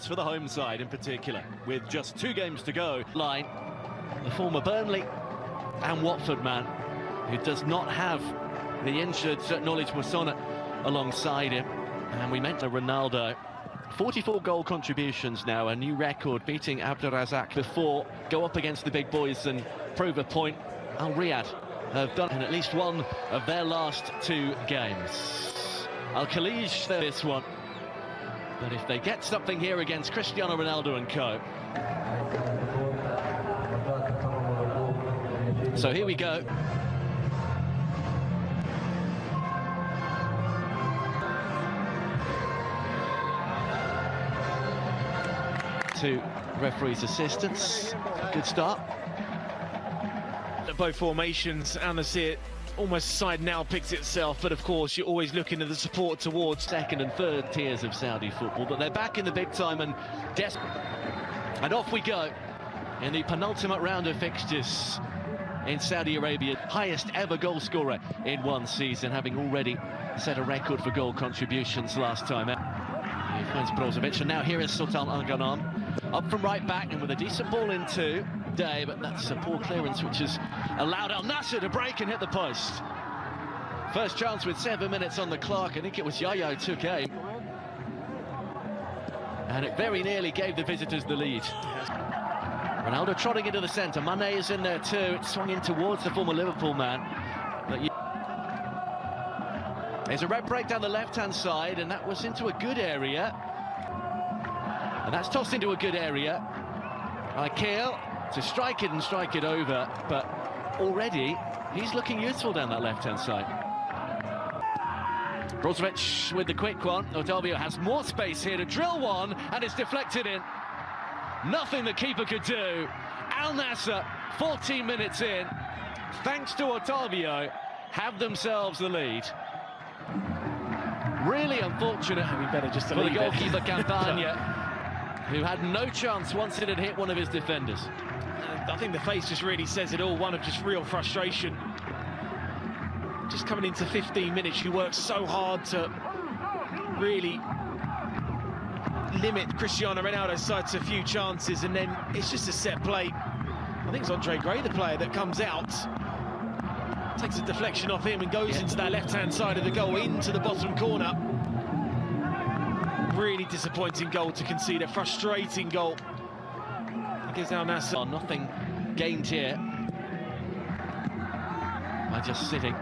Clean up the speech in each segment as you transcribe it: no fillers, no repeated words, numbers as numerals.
for the home side in particular, with just 2 games to go. Line, the former Burnley and Watford man, who does not have the injured Knowledge Musona alongside him. And we meant to Ronaldo. 44 goal contributions now, a new record, beating Abdurrazak before. Go up against the big boys and prove a point. Al-Riyadh have done in at least one of their last 2 games. Al-Khalij this one. But if they get something here against Cristiano Ronaldo and co. So here we go. To referee's assistance. Good start. Both formations, Al-Nassr almost side now picks itself, but of course you're always looking at the support towards second and third tiers of Saudi football, but they're back in the big time and and off we go in the penultimate round of fixtures in Saudi Arabia. Highest ever goal scorer in one season, having already set a record for goal contributions last time out. He finds Brozovic, and now here is Sultan Al-Ghanam up from right back, and with a decent ball into Day, but that's a poor clearance which has allowed Al-Nassr to break and hit the post. First chance with 7 minutes on the clock. I think it was Yaya who took aim, and it very nearly gave the visitors the lead. Ronaldo trotting into the centre. Mane is in there too. It swung in towards the former Liverpool man. But there's a red break down the left-hand side, and that was into a good area. And that's tossed into a good area. Keel to strike it and strike it over, but already he's looking useful down that left-hand side. Brozovic with the quick one. Otavio has more space here to drill one, and it's deflected in. Nothing the keeper could do. Al-Nassr, 14 minutes in, thanks to Otavio, have themselves the lead. Really unfortunate for the goalkeeper Campagna, who had no chance once it had hit one of his defenders. I think the face just really says it all, one of just real frustration. Just coming into 15 minutes, you work so hard to really limit Cristiano Ronaldo's side to a few chances, and then it's just a set play. I think it's Andre Gray, the player, that comes out, takes a deflection off him and goes into that left-hand side of the goal, into the bottom corner. Really disappointing goal to concede, a frustrating goal. It gives Al-Nassr nothing gained here by just sitting.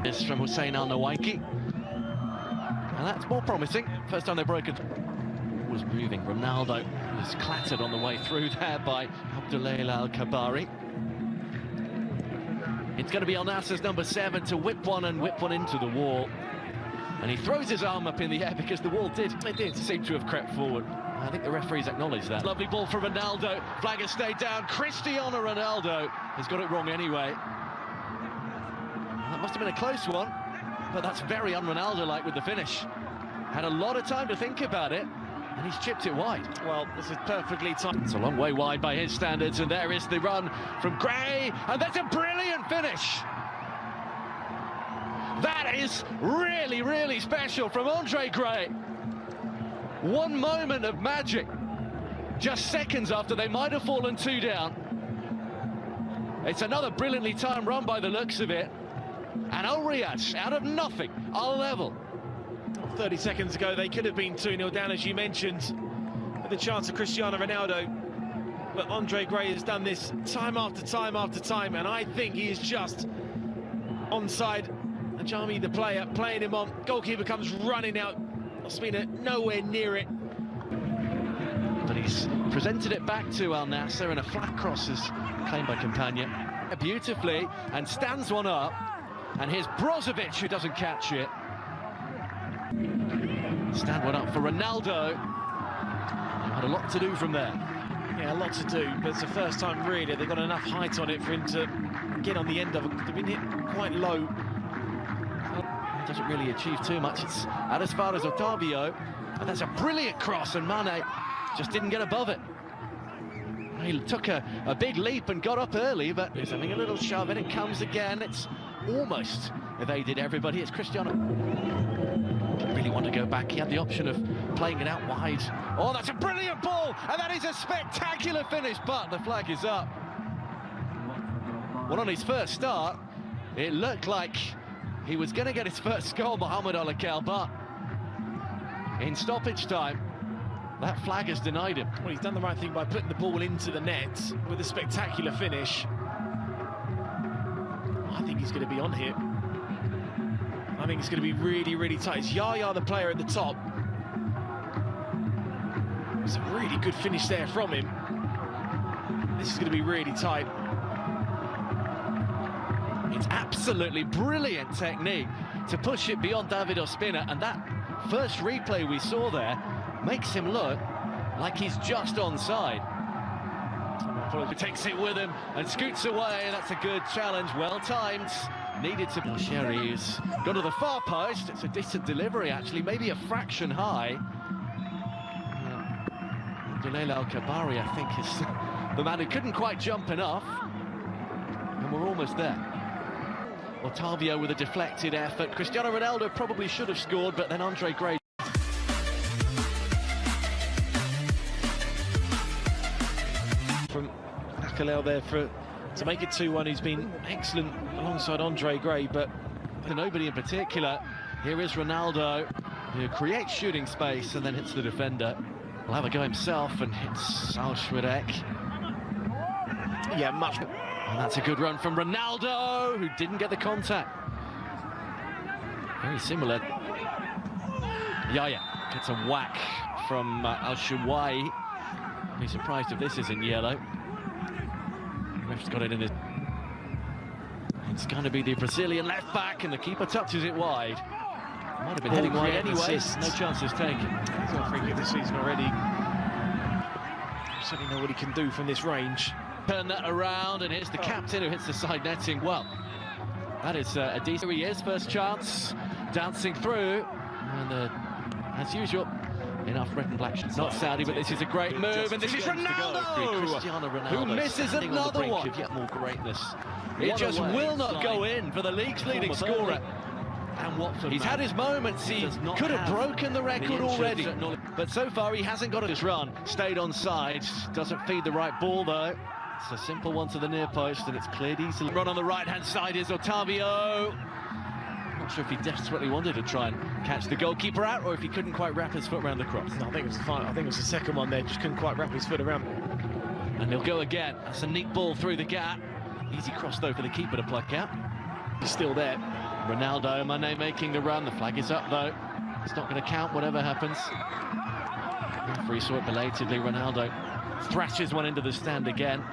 This from Hussein Al-Nawaiki, and that's more promising. First time they've broken. Was moving. Ronaldo was clattered on the way through there by Abdullah Al-Kabari. It's going to be Al-Nassr's number 7 to whip one into the wall. And he throws his arm up in the air because the wall did seem to have crept forward. I think the referees acknowledge that. Lovely ball for Ronaldo. Flag has stayed down. Cristiano Ronaldo has got it wrong anyway. That must have been a close one, but that's very un-Ronaldo-like with the finish. Had a lot of time to think about it, and he's chipped it wide. Well, this is perfectly timed. It's a long way wide by his standards, and there is the run from Gray, and that's a brilliant finish. That is really, really special from Andre Gray. One moment of magic, just seconds after they might have fallen 2 down. It's another brilliantly timed run by the looks of it. And Al-Riyadh, out of nothing, are level. 30 seconds ago, they could have been 2-0 down, as you mentioned, with the chance of Cristiano Ronaldo. But Andre Gray has done this time after time after time, and I think he is just onside. Ajami, the player, playing him on. Goalkeeper comes running out. Ospina nowhere near it. But he's presented it back to Al-Nassr, and a flat cross is claimed by Campagna beautifully, and stands one up. And here's Brozovic, who doesn't catch it. Stand one up for Ronaldo. Had a lot to do from there. Yeah, a lot to do, but it's the first time really they've got enough height on it for him to get on the end of it. They've been hit quite low. It doesn't really achieve too much. It's out as far as Otavio, and that's a brilliant cross, and Mane just didn't get above it. He took a big leap and got up early, but he's having a little shove, and it comes again. It's almost evaded everybody. It's Cristiano. Really want to go back. He had the option of playing it out wide. Oh, that's a brilliant ball, and that is a spectacular finish, but the flag is up. Well, on his first start, it looked like he was going to get his first goal, Mohamed Al-Akel, but in stoppage time, that flag has denied him. Well, he's done the right thing by putting the ball into the net with a spectacular finish. I think he's going to be on here. I think it's going to be really, really tight. It's Yaya, the player at the top. It's a really good finish there from him. This is going to be really tight. It's absolutely brilliant technique to push it beyond David Ospina, and that first replay we saw there makes him look like he's just onside. He takes it with him and scoots away. That's a good challenge, well timed. Needed to... Sherry's gone to the far post. It's a decent delivery, actually, maybe a fraction high. Abdullah Al-Kabari, I think, is the man who couldn't quite jump enough. And we're almost there. Otavio with a deflected effort. Cristiano Ronaldo probably should have scored, but then Andre Gray. From Akalel there to make it 2-1, who's been excellent alongside Andre Gray, but to nobody in particular. Here is Ronaldo, who creates shooting space and then hits the defender. Will have a go himself and hits Al-Riyadh. Yeah, much. And that's a good run from Ronaldo, who didn't get the contact. Very similar. Yaya gets a whack from Al-Shawahi. Be surprised if this isn't yellow. Ref's got it in his... It's going to be the Brazilian left back, and the keeper touches it wide. Might have been heading wide anyway. No chances taken. He's got a free kick this season already. Certainly know what he can do from this range. Turn that around, and here's the captain who hits the side netting. Well, that is a decent... Here he is, first chance, dancing through, and as usual, enough red and black. Not Saudi, but this is a great move, and this is Ronaldo! Cristiano Ronaldo, who misses another one. Yet more greatness. It just will not go in for the league's leading scorer. And Watford, he's had his moments. He could have broken the record already, but so far he hasn't got his run. Stayed on side, doesn't feed the right ball though. It's a simple one to the near post, and it's cleared easily. Run on the right-hand side is Otavio. Not sure if he desperately wanted to try and catch the goalkeeper out, or if he couldn't quite wrap his foot around the cross. No, I think it was the final. I think it was the second one there. Just couldn't quite wrap his foot around. And he'll go again. That's a neat ball through the gap. Easy cross though for the keeper to pluck out. He's still there. Ronaldo, Mane making the run. The flag is up though. It's not going to count whatever happens. Referee saw it belatedly. Ronaldo thrashes one into the stand again.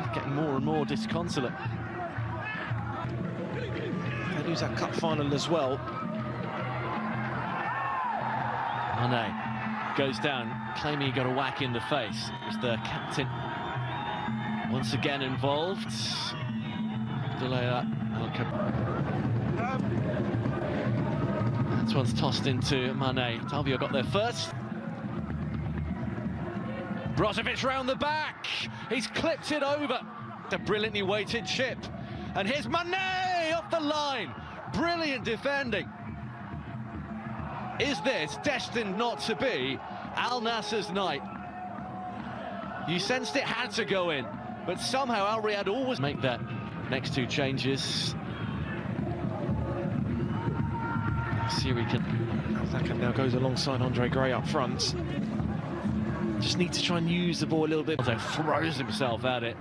He's getting more and more disconsolate. They lose that cup final as well. Mane goes down, claiming he got a whack in the face. It's the captain once again involved. That one's tossed into Mane. Otavio got there first. Brozovic round the back. He's clipped it over. A brilliantly weighted chip. And here's Mane off the line. Brilliant defending. Is this destined not to be Al-Nassr's night? You sensed it had to go in, but somehow Al-Riyadh always make that. Next two changes. See if we can. Al-Nassr now goes alongside Andre Gray up front. Just need to try and use the ball a little bit. Throws himself at it.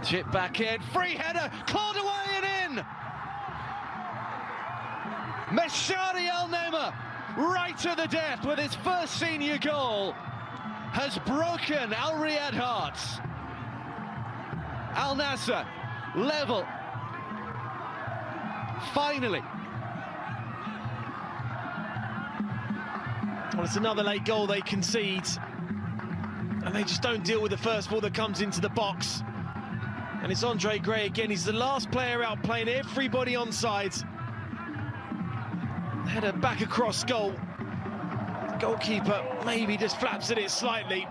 Chip back in. Free header. Clawed away and in. Meshadi Al-Nassr, right to the death with his first senior goal, has broken Al-Riyadh hearts. Al-Nassr level. Finally. Well, it's another late goal they concede, and they just don't deal with the first ball that comes into the box. And it's Andre Gray again. He's the last player out, playing everybody on side. Header back across goal. The goalkeeper maybe just flaps at it slightly.